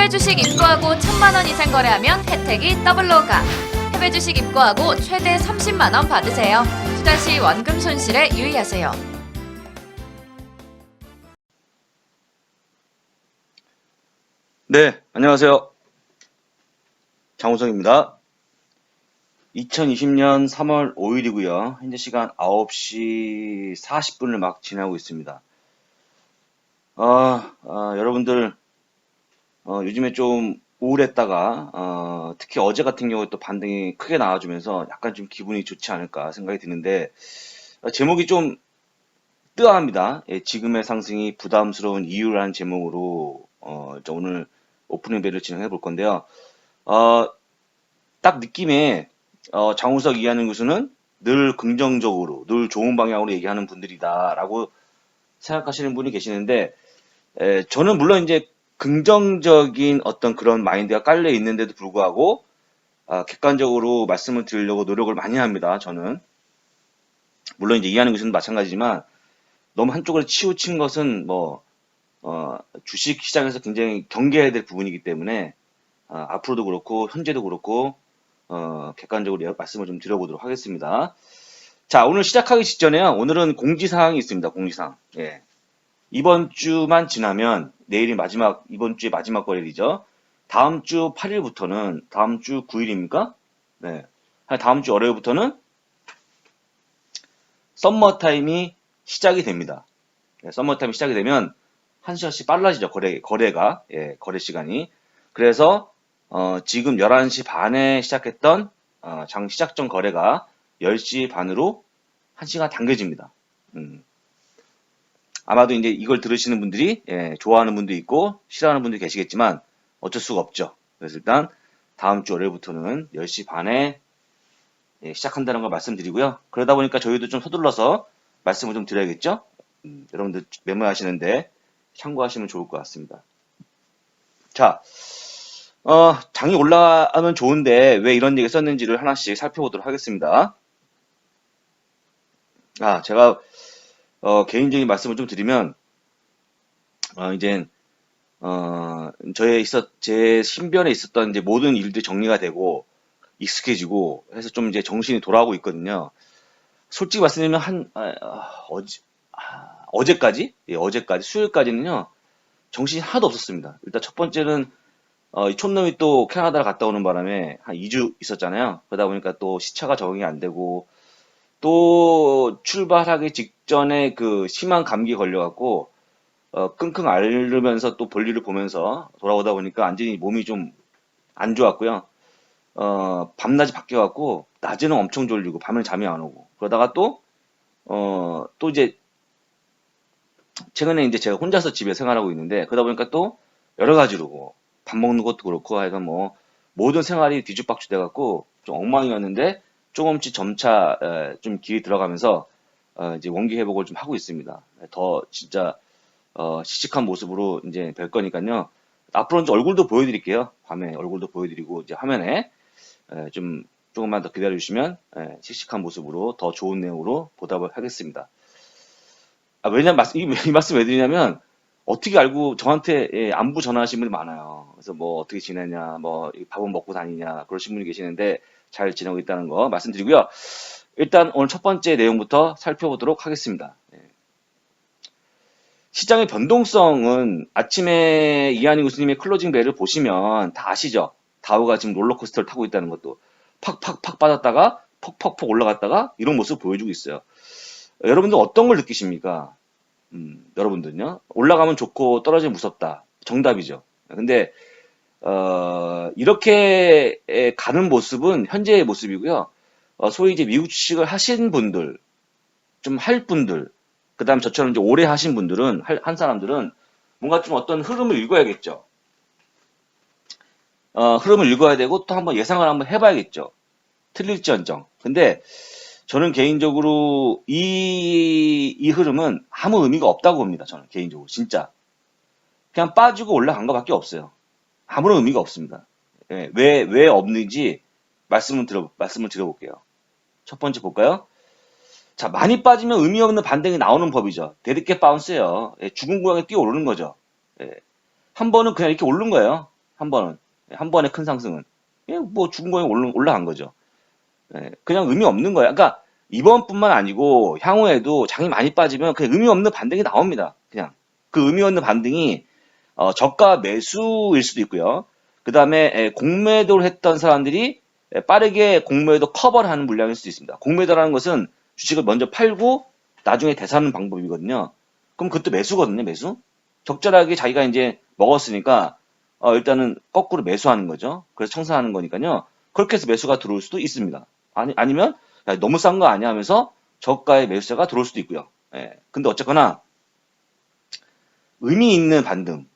해외 주식 입고하고 1,000만원 이상 거래하면 혜택이 더블로 가. 해외 주식 입고하고 최대 30만원 받으세요. 투자 시 원금 손실에 유의하세요. 네, 안녕하세요. 장우성입니다. 2020년 3월 5일이고요. 현재 시간 9시 40분을 막 지나고 있습니다. 여러분들 요즘에 좀 우울했다가 특히 어제 같은 경우에 또 반등이 크게 나와주면서 약간 좀 기분이 좋지 않을까 생각이 드는데 제목이 좀 뜨아합니다. 예, 지금의 상승이 부담스러운 이유라는 제목으로 오늘 오프닝 벨을 진행해 볼 건데요. 딱 느낌에 장우석 이해하는 교수는 늘 긍정적으로, 늘 좋은 방향으로 얘기하는 분들이다라고 생각하시는 분이 계시는데, 저는 물론 이제 긍정적인 어떤 그런 마인드가 깔려 있는데도 불구하고, 객관적으로 말씀을 드리려고 노력을 많이 합니다. 저는. 물론 이제 이해하는 교수는 마찬가지지만, 너무 한쪽으로 치우친 것은 주식 시장에서 굉장히 경계해야 될 부분이기 때문에, 앞으로도 그렇고, 현재도 그렇고, 객관적으로 말씀을 좀 드려보도록 하겠습니다. 자, 오늘 시작하기 직전에요. 오늘은 공지사항이 있습니다. 공지사항. 예. 이번 주만 지나면 내일이 이번 주의 마지막 거래일이죠. 다음 주 8일부터는, 다음 주 9일입니까? 네. 다음 주 월요일부터는 썸머타임이 시작이 됩니다. 네, 썸머타임이 시작이 되면 1시간씩 빨라지죠. 거래가. 예, 거래 시간이. 그래서 지금 11시 반에 시작했던 장 시작 전 거래가 10시 반으로 1시간 당겨집니다. 아마도 이제 이걸 들으시는 분들이 좋아하는 분도 있고 싫어하는 분도 계시겠지만 어쩔 수가 없죠. 그래서 일단 다음 주 월요일부터는 10시 반에 시작한다는 걸 말씀드리고요. 그러다 보니까 저희도 좀 서둘러서 말씀을 좀 드려야겠죠. 여러분들 메모하시는데 참고하시면 좋을 것 같습니다. 자, 장이 올라가면 좋은데 왜 이런 얘기 썼는지를 하나씩 살펴보도록 하겠습니다. 제가 개인적인 말씀을 좀 드리면 이제 제 신변에 있었던 이제 모든 일들이 정리가 되고 익숙해지고 해서 좀 이제 정신이 돌아오고 있거든요. 솔직히 말씀드리면 어제까지 수요일까지는요 정신이 하나도 없었습니다. 일단 첫 번째는 이 촌놈이 또 캐나다를 갔다 오는 바람에 한 2주 있었잖아요. 그러다 보니까 또 시차가 적응이 안 되고 또 출발하기 직전에 그 심한 감기 걸려갖고 끙끙 앓으면서 또 볼일을 보면서 돌아오다 보니까 완전히 몸이 좀 안 좋았고요. 밤낮이 바뀌어갖고 낮에는 엄청 졸리고 밤에는 잠이 안 오고 그러다가 또 이제 최근에 이제 제가 혼자서 집에 생활하고 있는데 그러다 보니까 또 여러 가지로 밥 먹는 것도 그렇고 하여간 모든 생활이 뒤죽박죽 돼갖고 좀 엉망이었는데 조금씩 점차 좀 길이 들어가면서 이제 원기 회복을 좀 하고 있습니다. 더 진짜 씩씩한 모습으로 이제 뵐 거니까요. 앞으로는 얼굴도 보여드릴게요. 밤에 얼굴도 보여드리고 이제 화면에 조금만 더 기다려주시면 씩씩한 모습으로 더 좋은 내용으로 보답을 하겠습니다. 왜냐면 이 말씀 왜 드리냐면 어떻게 알고 저한테 안부 전화하시는 분이 많아요. 그래서 어떻게 지내냐, 밥은 먹고 다니냐 그러신 분이 계시는데 잘 지내고 있다는 거 말씀드리고요. 일단 오늘 첫 번째 내용부터 살펴보도록 하겠습니다. 시장의 변동성은 아침에 이한희 교수님의 클로징 벨을 보시면 다 아시죠? 다우가 지금 롤러코스터를 타고 있다는 것도 팍팍팍 빠졌다가 퍽퍽퍽 올라갔다가 이런 모습을 보여주고 있어요. 여러분들 어떤 걸 느끼십니까? 여러분들은요? 올라가면 좋고 떨어지면 무섭다. 정답이죠. 근데 이렇게 가는 모습은 현재의 모습이고요. 소위 이제 미국 주식을 하신 분들, 좀 할 분들, 그 다음 저처럼 이제 오래 하신 분들은, 한 사람들은 뭔가 좀 어떤 흐름을 읽어야겠죠. 흐름을 읽어야 되고 또 한번 예상을 한번 해봐야겠죠. 틀릴지언정. 근데 저는 개인적으로 이 흐름은 아무 의미가 없다고 봅니다. 저는 개인적으로. 진짜. 그냥 빠지고 올라간 것밖에 없어요. 아무런 의미가 없습니다. 왜 없는지 말씀을 드려볼게요. 첫 번째 볼까요? 자, 많이 빠지면 의미 없는 반등이 나오는 법이죠. 데드캣 바운스예요. 죽은 고양이 뛰어오르는 거죠. 한 번은 그냥 이렇게 오른 거예요. 한 번은. 한 번의 큰 상승은. 예, 뭐 죽은 거에 올라간 거죠. 예, 그냥 의미 없는 거야. 그러니까 이번뿐만 아니고 향후에도 장이 많이 빠지면 그냥 의미 없는 반등이 나옵니다. 그냥 그 의미 없는 반등이 저가 매수일 수도 있고요. 그 다음에 공매도를 했던 사람들이 빠르게 공매도 커버를 하는 물량일 수도 있습니다. 공매도라는 것은 주식을 먼저 팔고 나중에 대사하는 방법이거든요. 그럼 그것도 매수거든요, 매수. 적절하게 자기가 이제 먹었으니까 일단은 거꾸로 매수하는 거죠. 그래서 청산하는 거니까요. 그렇게 해서 매수가 들어올 수도 있습니다. 아니면 야, 너무 싼 거 아니야 하면서 저가의 매수자가 들어올 수도 있고요. 예. 근데 어쨌거나 의미 있는 반등,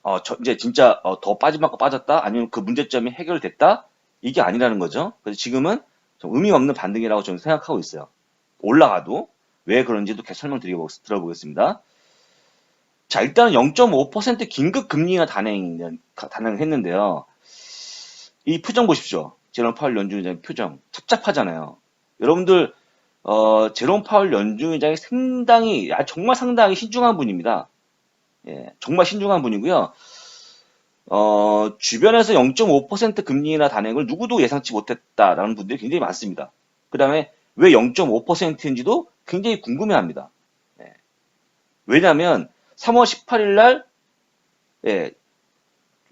이제 진짜 더 빠지만큼 빠졌다, 아니면 그 문제점이 해결됐다, 이게 아니라는 거죠. 그래서 지금은 좀 의미 없는 반등이라고 저는 생각하고 있어요. 올라가도 왜 그런지도 계속 들어보겠습니다. 자, 일단 0.5% 긴급 금리 인하 단행을 했는데요. 이 표정 보십시오. 제롬 파월 연준의장 표정 착잡하잖아요. 여러분들 제롬 파월 연준의장이 상당히 정말 상당히 신중한 분입니다. 예, 정말 신중한 분이고요. 주변에서 0.5% 금리 인하 단행을 누구도 예상치 못했다라는 분들이 굉장히 많습니다. 그 다음에 왜 0.5%인지도 굉장히 궁금해합니다. 예, 왜냐하면 3월 18일 날 예,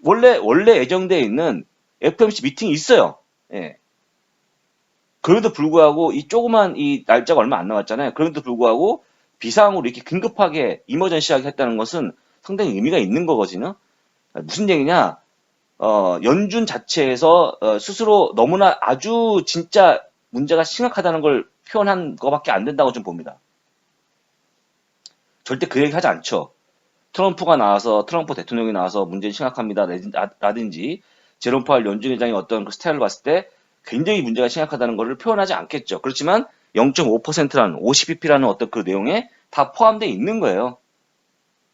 원래 예정되어 있는 FOMC 미팅이 있어요. 예. 그럼에도 불구하고 이 조그만 이 날짜가 얼마 안 남았잖아요. 그럼에도 불구하고 비상으로 이렇게 긴급하게 이머전시하게 했다는 것은 상당히 의미가 있는 거거든요. 무슨 얘기냐? 연준 자체에서 스스로 너무나 아주 진짜 문제가 심각하다는 걸 표현한 것밖에 안 된다고 좀 봅니다. 절대 그 얘기 하지 않죠. 트럼프 대통령이 나와서 문제는 심각합니다. 라든지 제롬 파월 연준 의장이 어떤 그 스타일을 봤을 때 굉장히 문제가 심각하다는 것을 표현하지 않겠죠. 그렇지만 0.5%라는 50bp라는 어떤 그 내용에 다 포함되어 있는 거예요.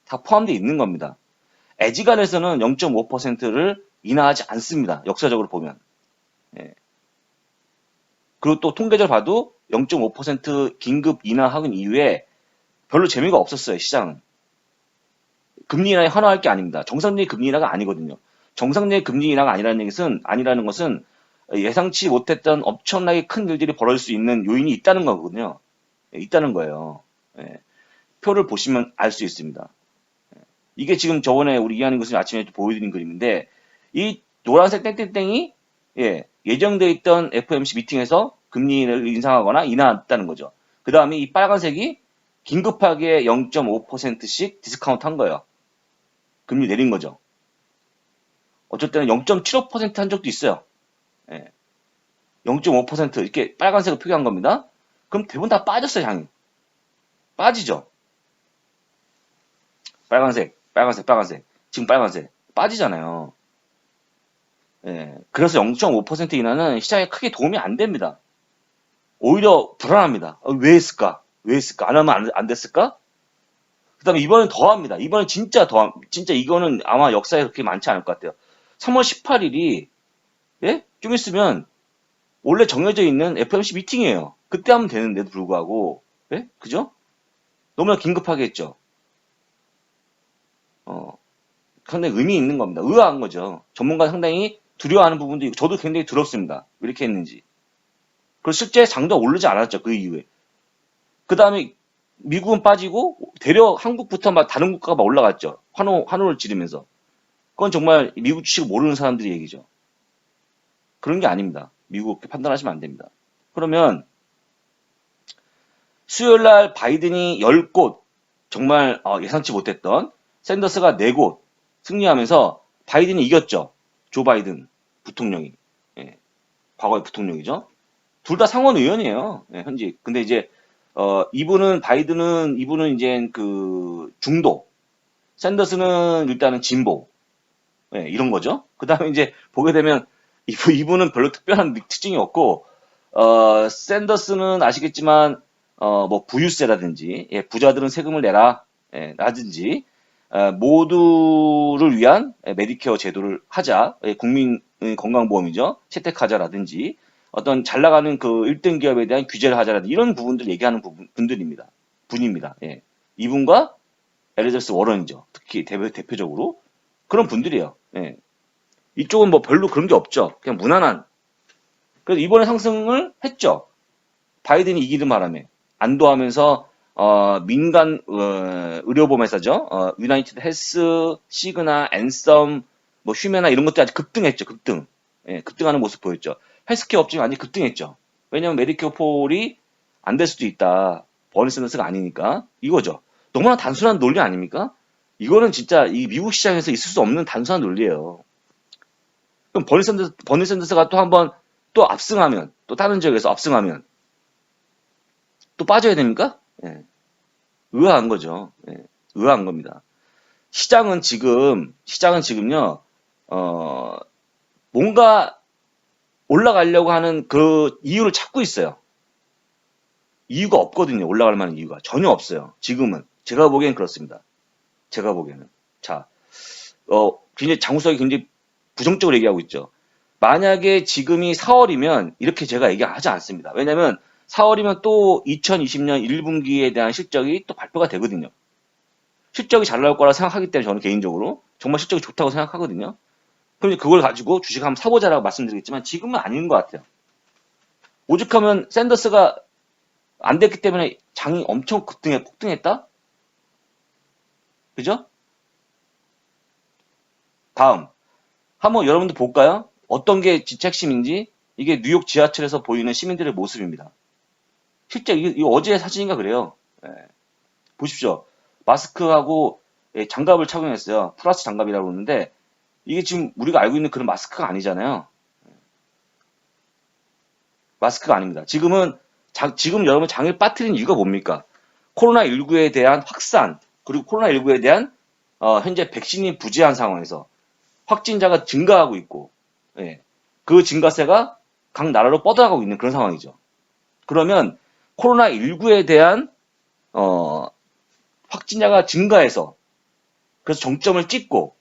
다 포함되어 있는 겁니다. 애지간해서는 0.5%를 인하하지 않습니다. 역사적으로 보면. 예. 그리고 또 통계적으로 봐도 0.5% 긴급 인하하는 이후에 별로 재미가 없었어요, 시장은. 금리 인하에 환호할 게 아닙니다. 정상적인 금리 인하가 아니거든요. 정상적인 금리 인하가 아니라는 것은 예상치 못했던 엄청나게 큰 일들이 벌어질 수 있는 요인이 있다는 거거든요. 예, 있다는 거예요. 예. 표를 보시면 알 수 있습니다. 이게 지금 저번에 우리 이하는 교수님 아침에 보여드린 그림인데, 이 노란색 땡땡땡이 예정되어 있던 FOMC 미팅에서 금리를 인상하거나 인하했다는 거죠. 그 다음에 이 빨간색이 긴급하게 0.5%씩 디스카운트 한 거예요. 금리 내린 거죠. 어쩔 때는 0.75%한 적도 있어요. 예. 0.5% 이렇게 빨간색을 표기한 겁니다. 그럼 대부분 다 빠졌어요, 향이. 빠지죠. 빨간색. 지금 빨간색. 빠지잖아요. 예. 그래서 0.5% 인하는 시장에 크게 도움이 안 됩니다. 오히려 불안합니다. 왜 했을까? 안 하면 안 됐을까? 그 다음에 이번엔 더 합니다. 이번엔 진짜 이거는 아마 역사에 그렇게 많지 않을 것 같아요. 3월 18일이, 예? 좀 있으면 원래 정해져 있는 FOMC 미팅이에요. 그때 하면 되는데도 불구하고, 예? 그죠? 너무나 긴급하게 했죠. 상당히 의미 있는 겁니다. 의아한 거죠. 전문가 상당히 두려워하는 부분도 있고, 저도 굉장히 두렵습니다. 왜 이렇게 했는지. 그리고 실제 장도 오르지 않았죠. 그 이후에. 그 다음에 미국은 빠지고, 대려 한국부터 막 다른 국가가 막 올라갔죠. 환호를 지르면서. 그건 정말 미국 주식 모르는 사람들이 얘기죠. 그런 게 아닙니다. 미국 그렇게 판단하시면 안 됩니다. 그러면 수요일 날 바이든이 10곳 정말 예상치 못했던 샌더스가 4곳 승리하면서 바이든이 이겼죠. 조 바이든 부통령이. 예, 과거의 부통령이죠. 둘 다 상원 의원이에요. 예, 현직. 근데 이제 이분은 이제 그 중도. 샌더스는 일단은 진보. 예, 이런 거죠. 그 다음에 이제 보게 되면 이분은 별로 특별한 특징이 없고 샌더스는 아시겠지만 뭐 부유세라든지 부자들은 세금을 내라 라든지 모두를 위한 메디케어 제도를 하자 국민 건강보험이죠 채택하자라든지 어떤 잘 나가는 그 1등 기업에 대한 규제를 하자라든지 이런 부분들 얘기하는 분입니다. 예. 이분과 엘리자베스 워런이죠. 특히 대표적으로 그런 분들이에요. 예. 이쪽은 뭐 별로 그런 게 없죠. 그냥 무난한. 그래서 이번에 상승을 했죠. 바이든이 이기는 바람에 안도하면서 민간 의료보험회사죠. 유나이티드 헬스, 시그나, 앤썸, 뭐 휴메나 이런 것들이 아주 급등했죠. 급등. 예, 급등하는 모습 보였죠. 헬스케어 업종이 완전히 급등했죠. 왜냐하면 메디케어 폴이 안 될 수도 있다. 버니 샌더스가 아니니까 이거죠. 너무나 단순한 논리 아닙니까? 이거는 진짜 이 미국 시장에서 있을 수 없는 단순한 논리예요. 그럼 버니 샌더스가 또 한번 또 압승하면, 또 다른 지역에서 압승하면 또 빠져야 됩니까? 예, 의아한 거죠. 예, 의아한 겁니다. 시장은 지금요, 뭔가 올라가려고 하는 그 이유를 찾고 있어요. 이유가 없거든요. 올라갈 만한 이유가 전혀 없어요. 지금은 제가 보기엔 그렇습니다. 제가 보기에는 자, 굉장히 장우석이 굉장히 부정적으로 얘기하고 있죠. 만약에 지금이 4월이면 이렇게 제가 얘기하지 않습니다. 왜냐면 4월이면 또 2020년 1분기에 대한 실적이 또 발표가 되거든요. 실적이 잘 나올 거라 생각하기 때문에 저는 개인적으로 정말 실적이 좋다고 생각하거든요. 그럼 이제 그걸 가지고 주식 한번 사보자라고 말씀드리겠지만 지금은 아닌 것 같아요. 오죽하면 샌더스가 안 됐기 때문에 장이 엄청 폭등했다? 그죠? 다음. 한번 여러분들 볼까요? 어떤 게 진짜 핵심인지. 이게 뉴욕 지하철에서 보이는 시민들의 모습입니다. 실제 이거 어제 사진인가 그래요. 예, 보십시오. 마스크하고 장갑을 착용했어요. 플라스 장갑이라고 그러는데 이게 지금 우리가 알고 있는 그런 마스크가 아니잖아요. 마스크가 아닙니다. 지금 여러분 장을 빠뜨린 이유가 뭡니까? 코로나19에 대한 확산, 그리고 코로나19에 대한 현재 백신이 부재한 상황에서 확진자가 증가하고 있고, 예, 그 증가세가 각 나라로 뻗어가고 있는 그런 상황이죠. 그러면 코로나19에 대한 확진자가 증가해서 그래서 정점을 찍고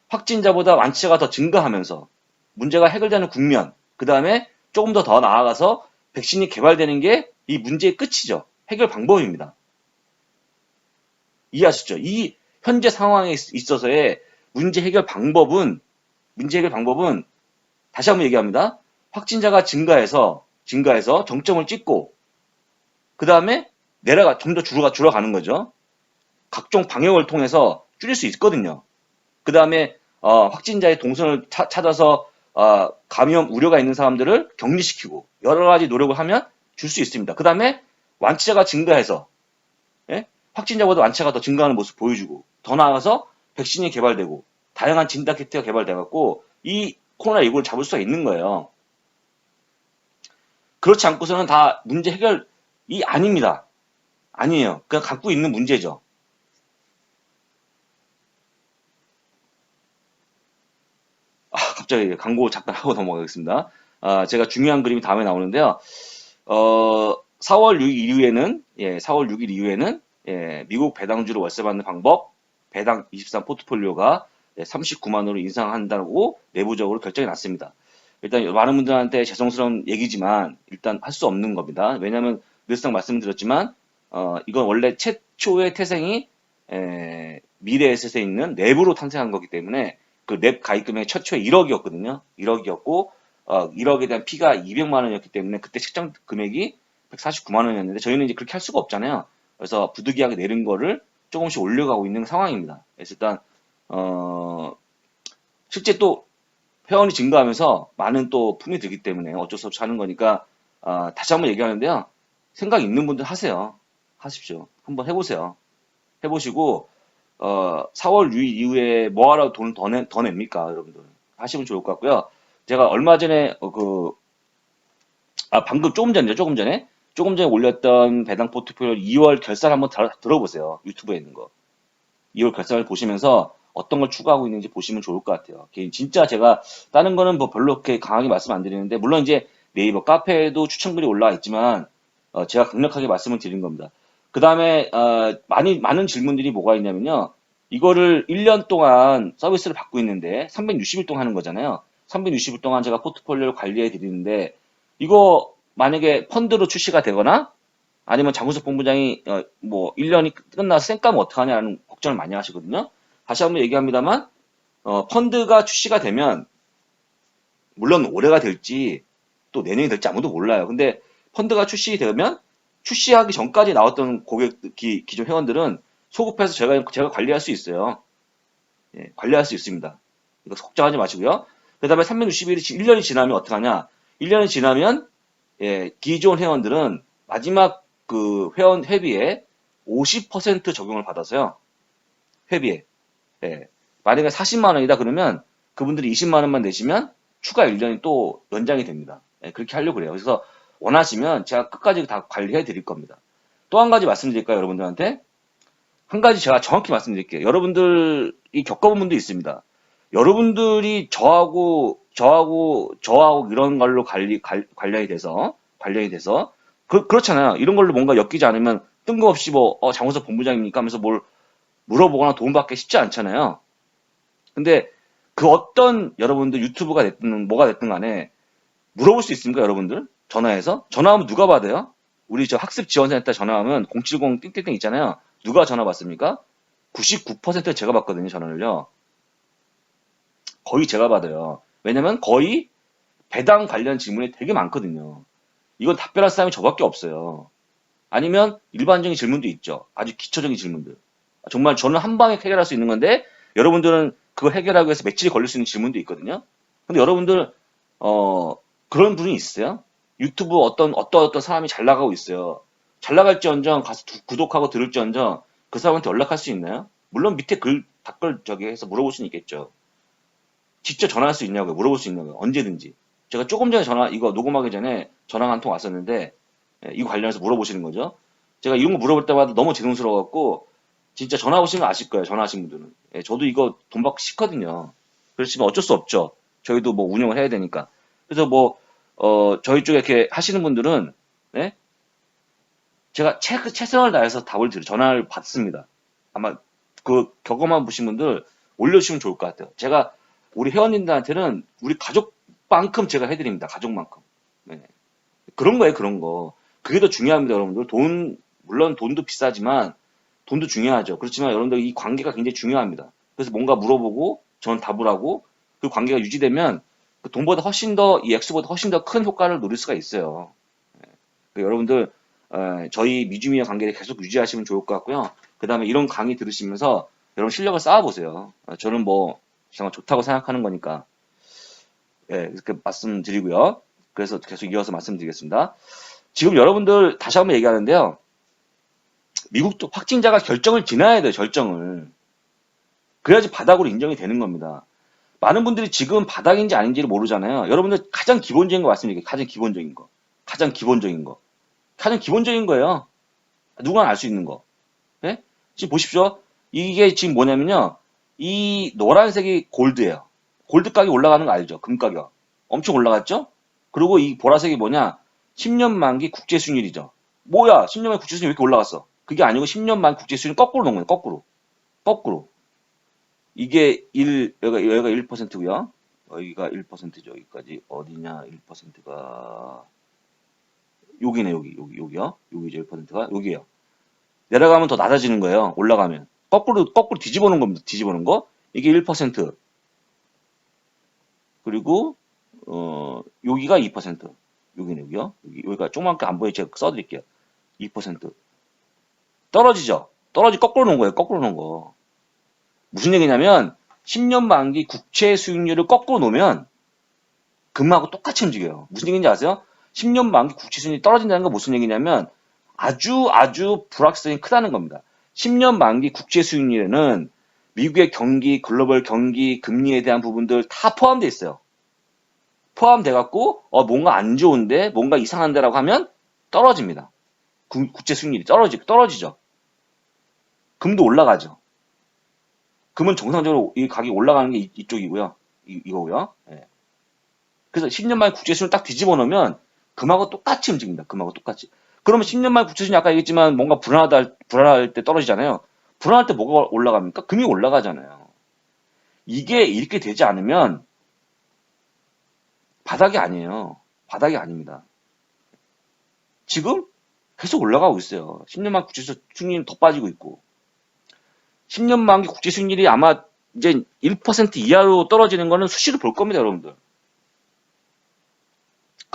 확진자보다 완치자가 더 증가하면서 문제가 해결되는 국면, 그 다음에 조금 더 나아가서 백신이 개발되는 게 이 문제의 끝이죠. 해결 방법입니다. 이해하시죠? 이 현재 상황에 있어서의 문제 해결 방법은 다시 한번 얘기합니다. 확진자가 증가해서 정점을 찍고 그 다음에 좀 더 줄어가는 거죠. 각종 방역을 통해서 줄일 수 있거든요. 그 다음에 확진자의 동선을 찾아서 감염 우려가 있는 사람들을 격리시키고 여러 가지 노력을 하면 줄 수 있습니다. 그 다음에 완치자가 증가해서, 예? 확진자보다 완치자가 더 증가하는 모습 보여주고 더 나아가서 백신이 개발되고 다양한 진단 키트가 개발돼갖고 이 코로나19를 잡을 수가 있는 거예요. 그렇지 않고서는 다 문제 해결이 아닙니다. 아니에요. 그냥 갖고 있는 문제죠. 갑자기 광고 잠깐 하고 넘어가겠습니다. 제가 중요한 그림이 다음에 나오는데요. 4월 6일 이후에는 미국 배당주로 월세 받는 방법, 배당 23 포트폴리오가 39만원으로 인상한다고 내부적으로 결정이 났습니다. 일단 많은 분들한테 죄송스러운 얘기지만 일단 할 수 없는 겁니다. 왜냐하면 늘상 말씀드렸지만 이건 원래 최초의 태생이 미래에셋에 있는 랩으로 탄생한 거기 때문에 그 랩 가입 금액이 최초에 1억이었거든요. 1억이었고 1억에 대한 피가 200만 원이었기 때문에 그때 책정 금액이 149만 원이었는데 저희는 이제 그렇게 할 수가 없잖아요. 그래서 부득이하게 내린 거를 조금씩 올려가고 있는 상황입니다. 그래서 일단 실제 또 회원이 증가하면서 많은 또 품이 들기 때문에 어쩔 수 없이 하는 거니까 다시 한번 얘기하는데요. 생각 있는 분들 하십시오. 한번 해보세요. 해보시고 4월 6일 이후에 뭐하러 돈을 더 냅니까, 여러분들? 하시면 좋을 것 같고요. 제가 얼마 전에 방금 조금 전에 올렸던 배당 포트폴리오 2월 결산 한번 들어보세요. 유튜브에 있는 거. 2월 결산을 보시면서 어떤 걸 추가하고 있는지 보시면 좋을 것 같아요. 진짜 제가 다른 거는 뭐 별로 그렇게 강하게 말씀 안 드리는데 물론 이제 네이버 카페에도 추천글이 올라와 있지만 제가 강력하게 말씀을 드린 겁니다. 그 다음에 많은 질문들이 뭐가 있냐면요. 이거를 1년 동안 서비스를 받고 있는데 360일 동안 하는 거잖아요. 360일 동안 제가 포트폴리오를 관리해 드리는데 이거 만약에 펀드로 출시가 되거나 아니면 장우석 본부장이 뭐 1년이 끝나서 쌩까면 어떡하냐는 걱정을 많이 하시거든요. 다시 한번 얘기합니다만 펀드가 출시가 되면 물론 올해가 될지 또 내년이 될지 아무도 몰라요. 근데 펀드가 출시되면 출시하기 전까지 나왔던 기존 회원들은 소급해서 제가 관리할 수 있어요. 예, 관리할 수 있습니다. 이거 걱정하지 마시고요. 그 다음에 360일이 1년이 지나면 어떻게 하냐? 1년이 지나면 예, 기존 회원들은 마지막 그 회원 회비에 50% 적용을 받아서요. 회비에. 예. 만약에 40만 원이다 그러면 그분들이 20만 원만 내시면 추가 1년이 또 연장이 됩니다. 예, 그렇게 하려고 그래요. 그래서 원하시면 제가 끝까지 다 관리해 드릴 겁니다. 또 한 가지 말씀드릴까요, 여러분들한테? 한 가지 제가 정확히 말씀드릴게요. 여러분들이 겪어본 분도 있습니다. 여러분들이 저하고 이런 걸로 관련이 돼서 그렇잖아요. 이런 걸로 뭔가 엮이지 않으면 뜬금없이 장호석 본부장입니까 하면서 뭘 물어보거나 도움받기 쉽지 않잖아요. 근데 그 어떤 여러분들 유튜브가 됐든 뭐가 됐든 간에 물어볼 수 있습니까, 여러분들? 전화해서? 전화하면 누가 받아요? 우리 저 학습지원센터 전화하면 070 띵띵띵 있잖아요. 누가 전화 받습니까? 99% 제가 받거든요, 전화를요. 거의 제가 받아요. 왜냐면 거의 배당 관련 질문이 되게 많거든요. 이건 답변할 사람이 저밖에 없어요. 아니면 일반적인 질문도 있죠. 아주 기초적인 질문들. 정말 저는 한 방에 해결할 수 있는 건데 여러분들은 그거 해결하기 위해서 며칠이 걸릴 수 있는 질문도 있거든요. 근데 여러분들 그런 분이 있어요? 유튜브 어떤 사람이 잘 나가고 있어요. 잘 나갈지언정 가서 구독하고 들을지언정 그 사람한테 연락할 수 있나요? 물론 밑에 댓글 저기 해서 물어볼 수는 있겠죠. 직접 전화할 수 있냐고요? 물어볼 수 있냐고요? 언제든지. 제가 조금 전에 이거 녹음하기 전에 전화가 한 통 왔었는데 이거 관련해서 물어보시는 거죠. 제가 이런 거 물어볼 때마다 너무 죄송스러워갖고 진짜 전화 오시면 아실 거예요. 전화하신 분들은. 예, 저도 이거 돈 받기 싫거든요. 그렇지만 어쩔 수 없죠. 저희도 뭐 운영을 해야 되니까. 그래서 저희 쪽에 이렇게 하시는 분들은, 네? 제가 최선을 다해서 답을 전화를 받습니다. 아마 그 경험한 보신 분들 올려주시면 좋을 것 같아요. 제가 우리 회원님들한테는 우리 가족만큼 제가 해드립니다. 가족만큼. 네. 그런 거예요, 그런 거. 그게 더 중요합니다, 여러분들. 물론 돈도 비싸지만 돈도 중요하죠. 그렇지만 여러분들 이 관계가 굉장히 중요합니다. 그래서 뭔가 물어보고 전 답을 하고 그 관계가 유지되면 그 돈보다 이 액수보다 훨씬 더 큰 효과를 누릴 수가 있어요. 여러분들 저희 미주미의 관계를 계속 유지하시면 좋을 것 같고요. 그 다음에 이런 강의 들으시면서 여러분 실력을 쌓아보세요. 저는 정말 좋다고 생각하는 거니까 이렇게 말씀드리고요. 그래서 계속 이어서 말씀드리겠습니다. 지금 여러분들 다시 한번 얘기하는데요. 미국도 확진자가 결정을 지나야 돼요. 결정을. 그래야지 바닥으로 인정이 되는 겁니다. 많은 분들이 지금 바닥인지 아닌지를 모르잖아요. 여러분들 가장 기본적인 거 말씀드릴게요. 가장 기본적인 거. 가장 기본적인 거예요. 누구나 알 수 있는 거. 네? 지금 보십시오. 이게 지금 뭐냐면요. 이 노란색이 골드예요. 골드 가격이 올라가는 거 알죠? 금 가격. 엄청 올라갔죠? 그리고 이 보라색이 뭐냐? 10년 만기 국제 수익률이죠. 뭐야? 10년 만기 국제 수익률 왜 이렇게 올라갔어? 그게 아니고 10년 만기 국제 수익률 거꾸로 놓은 거예요. 거꾸로. 이게 여기가 1%고요. 여기가 1%죠. 여기까지 어디냐? 1%가 여기네. 여기요. 여기죠. 1%가 여기에요. 내려가면 더 낮아지는 거예요. 올라가면. 거꾸로 뒤집어 놓은 겁니다. 뒤집어 놓은 거. 이게 1%. 그리고 여기가 2%. 여기네. 여기가 조그맣게 안 보여. 제가 써드릴게요. 2%. 떨어지죠. 거꾸로 놓은 거예요. 거꾸로 놓은 거. 무슨 얘기냐면 10년 만기 국채 수익률을 거꾸로 놓으면 금하고 똑같이 움직여요. 무슨 얘기인지 아세요? 10년 만기 국채 수익률이 떨어진다는 건 무슨 얘기냐면 아주 불확실성이 크다는 겁니다. 10년 만기 국채 수익률에는 미국의 경기, 글로벌 경기, 금리에 대한 부분들 다 포함되어 있어요. 포함돼 갖고 뭔가 안 좋은데, 뭔가 이상한데라고 하면 떨어집니다. 국채 수익률이 떨어지죠. 금도 올라가죠. 금은 정상적으로 이 가격이 올라가는 게 이쪽이고요. 이거고요. 예. 그래서 10년 만에 국채 수익률 딱 뒤집어 놓으면 금하고 똑같이 움직입니다. 금하고 똑같이. 그러면 10년 만에 국채 수익률 아까 얘기했지만 뭔가 불안할 때 떨어지잖아요. 불안할 때 뭐가 올라갑니까? 금이 올라가잖아요. 이게 이렇게 되지 않으면 바닥이 아니에요. 바닥이 아닙니다. 지금 계속 올라가고 있어요. 10년 만기 국채 수익률이 더 빠지고 있고. 10년 만기 국채 수익률이 아마 이제 1% 이하로 떨어지는 거는 수시로 볼 겁니다, 여러분들.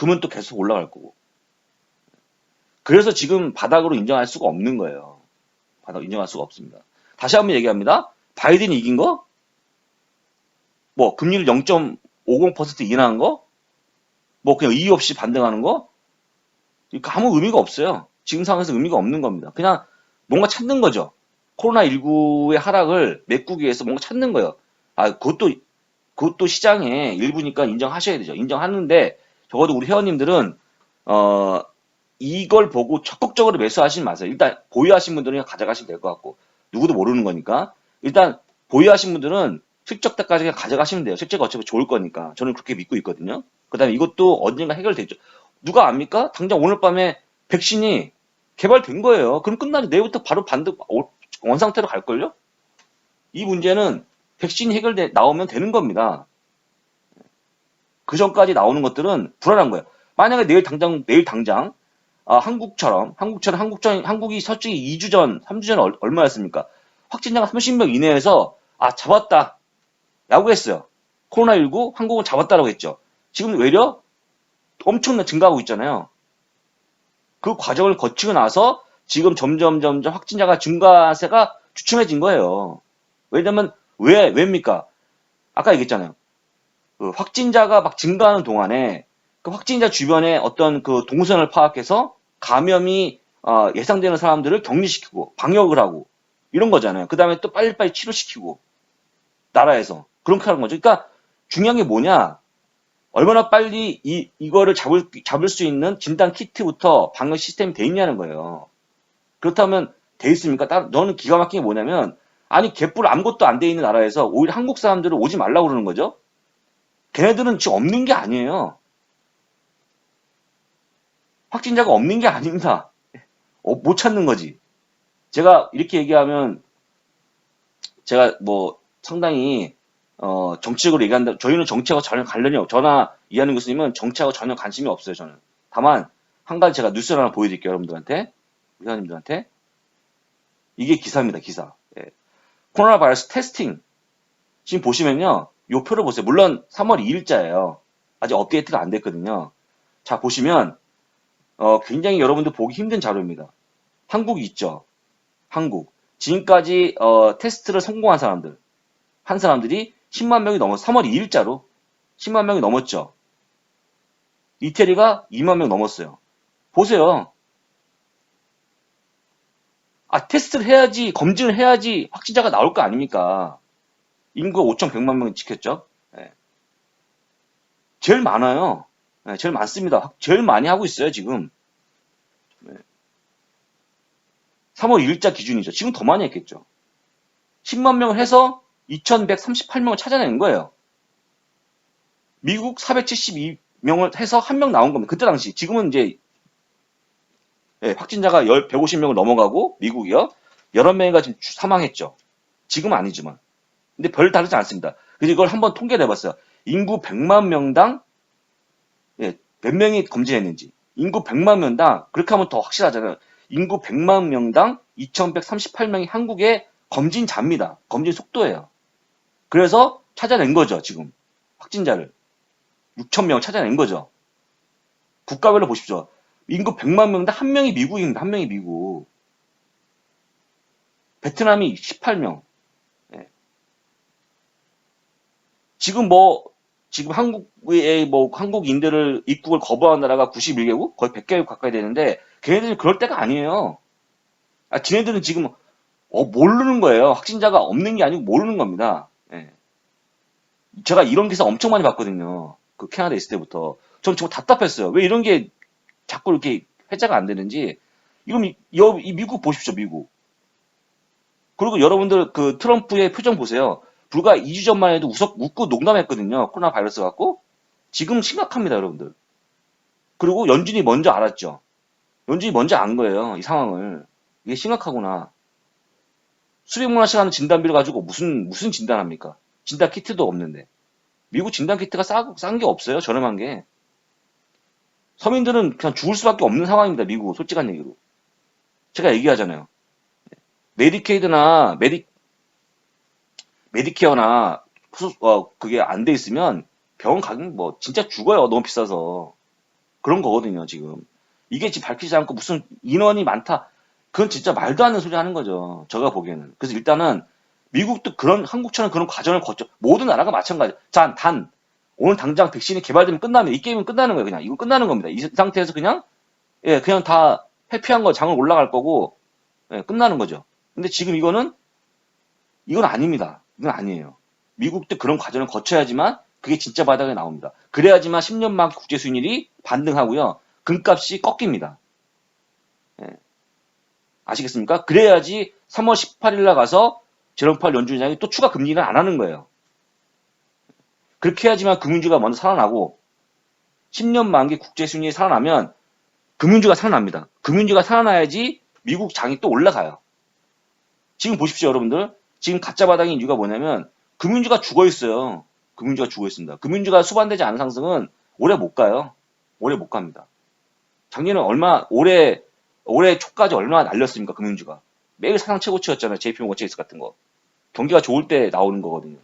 금은 또 계속 올라갈 거고. 그래서 지금 바닥으로 인정할 수가 없는 거예요. 바닥 인정할 수가 없습니다. 다시 한번 얘기합니다. 바이든이 이긴 거? 뭐 금리를 0.50% 인하한 거? 뭐 그냥 이유 없이 반등하는 거? 이거 아무 의미가 없어요. 지금 상황에서 의미가 없는 겁니다. 그냥 뭔가 찾는 거죠. 코로나19의 하락을 메꾸기 위해서 뭔가 찾는 거예요. 아, 그것도 시장의 일부니까 인정하셔야 되죠. 인정하는데, 적어도 우리 회원님들은, 이걸 보고 적극적으로 매수하시지 마세요. 일단, 보유하신 분들은 그냥 가져가시면 될 것 같고, 누구도 모르는 거니까. 일단, 보유하신 분들은 실적 때까지 그냥 가져가시면 돼요. 실제가 어차피 좋을 거니까. 저는 그렇게 믿고 있거든요. 그 다음에 이것도 언젠가 해결되죠. 누가 압니까? 당장 오늘 밤에 백신이 개발된 거예요. 그럼 끝나죠. 내일부터 바로 원상태로 갈걸요? 이 문제는 백신이 나오면 되는 겁니다. 그 전까지 나오는 것들은 불안한 거예요. 만약에 내일 당장, 한국이 솔직히 2주 전, 3주 전 얼마였습니까? 확진자가 30명 이내에서, 잡았다. 라고 했어요. 코로나19 한국은 잡았다라고 했죠. 지금 외려 엄청나 증가하고 있잖아요. 그 과정을 거치고 나서 지금 점점 확진자가 증가세가 주춤해진 거예요. 왜냐면, 왜입니까? 아까 얘기했잖아요. 그 확진자가 막 증가하는 동안에 그 확진자 주변에 어떤 그 동선을 파악해서 감염이 예상되는 사람들을 격리시키고 방역을 하고 이런 거잖아요. 그 다음에 또 빨리빨리 치료시키고 나라에서 그렇게 하는 거죠. 그러니까 중요한 게 뭐냐? 얼마나 빨리 이거를 잡을 수 있는 진단 키트부터 방역 시스템이 돼 있냐는 거예요. 그렇다면 돼 있습니까? 너는 기가 막힌 게 뭐냐면 아니 개뿔 아무것도 안 돼 있는 나라에서 오히려 한국 사람들을 오지 말라고 그러는 거죠. 걔네들은 지금 없는 게 아니에요. 확진자가 없는 게 아닙니다. 못 찾는 거지. 제가 이렇게 얘기하면 제가 뭐 상당히 정치적으로 얘기한다. 저희는 정치하고 전혀 관련이 없어요. 저나 이하는 교수님은 정치하고 전혀 관심이 없어요. 저는. 다만 한 가지 제가 뉴스를 하나 보여드릴게요. 여러분들한테. 회원님들한테. 이게 기사입니다. 기사. 예. 코로나 바이러스 테스팅. 지금 보시면요. 요 표를 보세요. 물론 3월 2일자예요. 아직 업데이트가 안 됐거든요. 자, 보시면 굉장히 여러분들 보기 힘든 자료입니다. 한국이 있죠. 한국. 지금까지 테스트를 성공한 사람들이 10만 명이 넘었어. 3월 2일자로 10만 명이 넘었죠. 이태리가 2만 명 넘었어요. 보세요. 테스트를 해야지, 검진을 해야지 확진자가 나올 거 아닙니까? 인구가 5,100만 명이 지켰죠. 예. 제일 많아요. 예, 제일 많습니다. 제일 많이 하고 있어요, 지금. 예. 3월 1일자 기준이죠. 지금 더 많이 했겠죠. 10만 명을 해서 2,138명을 찾아낸 거예요. 미국 472명을 해서 한 명 나온 겁니다. 그때 당시. 지금은 이제 확진자가 150명을 넘어가고 미국이요. 11명이가 지금 사망했죠. 지금은 아니지만. 근데 별 다르지 않습니다. 그래서 이걸 한번 통계를 해봤어요. 인구 100만 명당 몇 명이 검진했는지. 인구 100만 명당 그렇게 하면 더 확실하잖아요. 인구 100만 명당 2,138명이 한국의 검진자입니다. 검진 속도예요. 그래서 찾아낸 거죠. 지금 확진자를 6,000명 찾아낸 거죠. 국가별로 보십시오. 인구 100만 명당 한 명이 미국입니다. 한 명이 미국. 베트남이 18명. 지금 한국인들을 입국을 거부한 나라가 91개국? 거의 100개국 가까이 되는데, 걔네들은 그럴 때가 아니에요. 지네들은 지금, 모르는 거예요. 확진자가 없는 게 아니고 모르는 겁니다. 예. 제가 이런 기사 엄청 많이 봤거든요. 그 캐나다에 있을 때부터. 전 정말 답답했어요. 왜 이런 게 자꾸 이렇게 회자가 안 되는지. 이 미국 보십시오, 미국. 그리고 여러분들 그 트럼프의 표정 보세요. 불과 2주 전만 해도 웃고 농담했거든요. 코로나 바이러스 갖고. 지금 심각합니다, 여러분들. 그리고 연준이 먼저 알았죠. 연준이 먼저 안 거예요, 이 상황을. 이게 심각하구나. 수백만 원씩 하는 진단비를 가지고 무슨 진단합니까? 진단 키트도 없는데. 미국 진단 키트가 싼 게 없어요, 저렴한 게. 서민들은 그냥 죽을 수밖에 없는 상황입니다, 미국. 솔직한 얘기로. 제가 얘기하잖아요. 메디케이드나 메디케어나 그게 안 돼 있으면 병원 가긴 진짜 죽어요. 너무 비싸서. 그런 거거든요, 지금. 이게 지금 밝히지 않고 무슨 인원이 많다. 그건 진짜 말도 안 되는 소리 하는 거죠. 제가 보기에는. 그래서 일단은 미국도 그런, 한국처럼 그런 과정을 거쳐, 모든 나라가 마찬가지. 자, 오늘 당장 백신이 개발되면 끝나면, 이 게임은 끝나는 거예요, 그냥. 이거 끝나는 겁니다. 이 상태에서 그냥, 예, 그냥 다 회피한 거 장을 올라갈 거고, 예, 끝나는 거죠. 근데 지금 이건 아닙니다. 이건 아니에요. 미국도 그런 과정을 거쳐야지만 그게 진짜 바닥에 나옵니다. 그래야지만 10년 만기 국제 수익률이 반등하고요. 금값이 꺾입니다. 예. 아시겠습니까? 그래야지 3월 18일 날 가서 제롬 파월 연준의장이 또 추가 금리를 안 하는 거예요. 그렇게 해야지만 금융주가 먼저 살아나고 10년 만기 국제 수익률이 살아나면 금융주가 살아납니다. 금융주가 살아나야지 미국 장이 또 올라가요. 지금 보십시오, 여러분들. 지금 가짜 바닥인 이유가 뭐냐면 금융주가 죽어 있어요. 금융주가 죽어 있습니다. 금융주가 수반되지 않은 상승은 오래 못 가요. 오래 못 갑니다. 작년에 올해 초까지 얼마나 날렸습니까, 금융주가. 매일 사상 최고치였잖아요. JP모건 체이스 같은 거. 경기가 좋을 때 나오는 거거든요.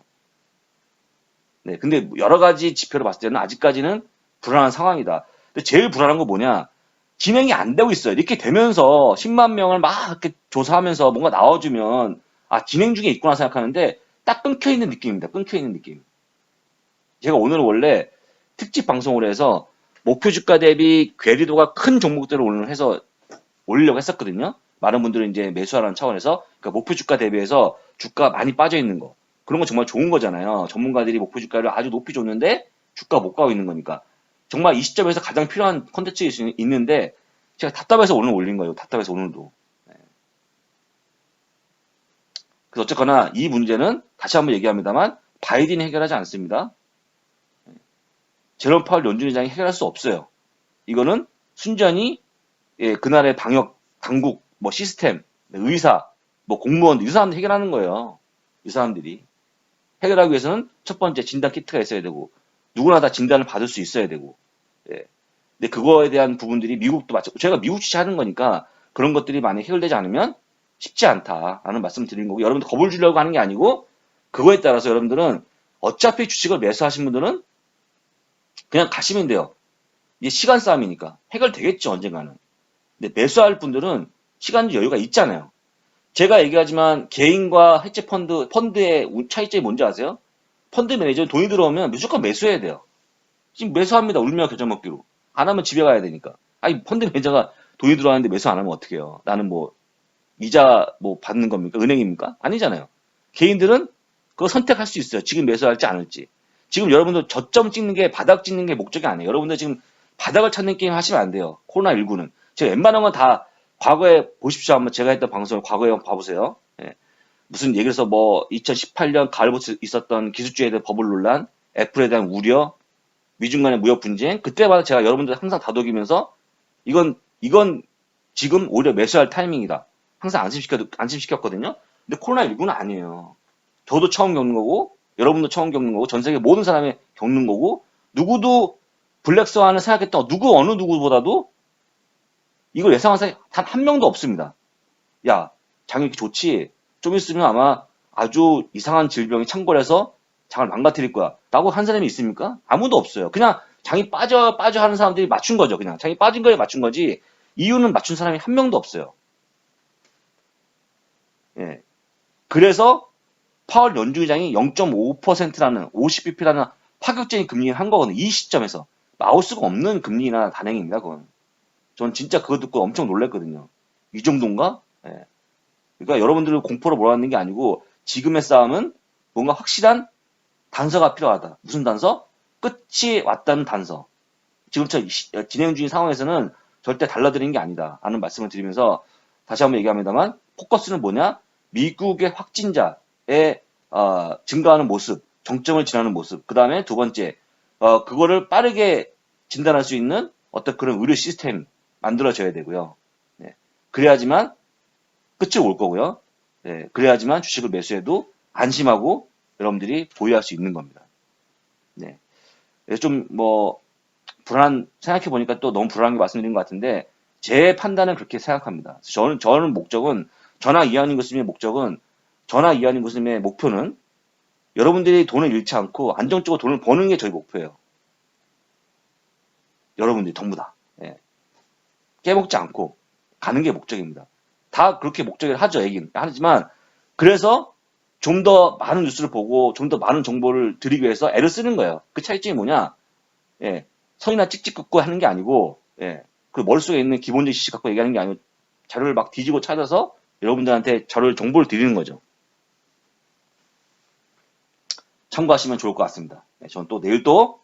네, 근데 여러 가지 지표로 봤을 때는 아직까지는 불안한 상황이다. 근데 제일 불안한 거 뭐냐? 진행이 안 되고 있어요. 이렇게 되면서 10만 명을 막 이렇게 조사하면서 뭔가 나와주면 아, 진행 중에 있구나 생각하는데 딱 끊겨 있는 느낌입니다. 끊겨 있는 느낌. 제가 오늘 원래 특집 방송을 해서 목표 주가 대비 괴리도가 큰 종목들을 오늘 해서 올리려고 했었거든요. 많은 분들은 이제 매수하라는 차원에서 그러니까 목표 주가 대비해서 주가 많이 빠져 있는 거 그런 거 정말 좋은 거잖아요. 전문가들이 목표 주가를 아주 높이 줬는데 주가 못 가고 있는 거니까 정말 이 시점에서 가장 필요한 콘텐츠일 수 있는데 제가 답답해서 오늘 올린 거예요. 답답해서 오늘도. 네. 그래서 어쨌거나 이 문제는 다시 한번 얘기합니다만 바이든이 해결하지 않습니다. 제롬 파월 연준의장이 해결할 수 없어요. 이거는 순전히 예, 그날의 방역 당국, 뭐 시스템, 의사, 뭐 공무원 이 사람들 해결하는 거예요. 이 사람들이 해결하기 위해서는 첫 번째 진단 키트가 있어야 되고 누구나 다 진단을 받을 수 있어야 되고. 예. 근데 그거에 대한 부분들이 미국도 마찬가지. 제가 미국 주시하는 거니까 그런 것들이 많이 해결되지 않으면 쉽지 않다라는 말씀을 드리는 거고 여러분들 겁을 주려고 하는 게 아니고 그거에 따라서 여러분들은 어차피 주식을 매수하신 분들은 그냥 가시면 돼요. 이게 시간 싸움이니까 해결되겠죠 언젠가는. 근데 매수할 분들은 시간 여유가 있잖아요. 제가 얘기하지만 개인과 해치 펀드의 차이점이 뭔지 아세요? 펀드 매니저는 돈이 들어오면 무조건 매수해야 돼요. 지금 매수합니다. 울며 겨자 먹기로. 안 하면 집에 가야 되니까. 아니 펀드 매니저가 돈이 들어왔는데 매수 안 하면 어떻게 해요? 나는 뭐 이자 뭐 받는 겁니까? 은행입니까? 아니잖아요. 개인들은 그거 선택할 수 있어요. 지금 매수할지 안 할지. 지금 여러분들 저점 찍는 게 바닥 찍는 게 목적이 아니에요. 여러분들 지금 바닥을 찾는 게임 하시면 안 돼요. 코로나19는. 제가 웬만한 건 다 과거에 보십시오. 한번 제가 했던 방송을 과거에 한번 봐보세요. 예. 무슨 얘기를 해서 뭐 2018년 가을부터 있었던 기술주의에 대한 버블 논란, 애플에 대한 우려, 미중 간의 무역 분쟁, 그때마다 제가 여러분들 항상 다독이면서 이건 지금 오히려 매수할 타이밍이다. 항상 안심시켰거든요. 근데 코로나19는 아니에요. 저도 처음 겪는 거고, 여러분도 처음 겪는 거고, 전 세계 모든 사람이 겪는 거고, 누구도 블랙스완을 생각했던 어느 누구보다도 이걸 예상한 사람이 단 한 명도 없습니다. 야, 장이 이렇게 좋지? 좀 있으면 아마 아주 이상한 질병이 창궐해서 장을 망가뜨릴 거야. 라고 한 사람이 있습니까? 아무도 없어요. 그냥 장이 빠져 하는 사람들이 맞춘 거죠. 그냥 장이 빠진 거에 맞춘 거지. 이유는 맞춘 사람이 한 명도 없어요. 예. 그래서 파월 연준의장이 0.5%라는 50bp라는 파격적인 금리를 한 거거든요. 이 시점에서. 나올 수가 없는 금리나 단행입니다. 그건. 전 진짜 그거 듣고 엄청 놀랐거든요. 이 정도인가? 예. 그러니까 여러분들을 공포로 몰아넣는 게 아니고 지금의 싸움은 뭔가 확실한 단서가 필요하다. 무슨 단서? 끝이 왔다는 단서. 지금처럼 진행 중인 상황에서는 절대 달라드리는 게 아니다. 라는 말씀을 드리면서 다시 한번 얘기합니다만 포커스는 뭐냐? 미국의 확진자의 증가하는 모습, 정점을 지나는 모습. 그 다음에 두 번째, 그거를 빠르게 진단할 수 있는 어떤 그런 의료 시스템 만들어져야 되고요. 네. 그래야지만 끝이 올 거고요. 네. 그래야지만 주식을 매수해도 안심하고 여러분들이 보유할 수 있는 겁니다. 네. 좀 생각해 보니까 또 너무 불안한 게 말씀드린 것 같은데 제 판단은 그렇게 생각합니다. 저는 목적은 전하 이하님 교수님의 목적은 전하 이하님 교수님의 목표는 여러분들이 돈을 잃지 않고 안정적으로 돈을 버는 게 저희 목표예요. 여러분들이 전부 다. 예. 깨먹지 않고 가는 게 목적입니다. 다 그렇게 목적을 하죠, 얘기는. 하지만, 그래서 좀 더 많은 뉴스를 보고 좀 더 많은 정보를 드리기 위해서 애를 쓰는 거예요. 그 차이점이 뭐냐? 예. 성이나 찍찍 긋고 하는 게 아니고, 예. 그 머릿속에 있는 기본적 지식 갖고 얘기하는 게 아니고, 자료를 막 뒤지고 찾아서 여러분들한테 정보를 드리는 거죠. 참고하시면 좋을 것 같습니다. 예, 저는 또 내일 또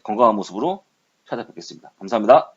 건강한 모습으로 찾아뵙겠습니다. 감사합니다.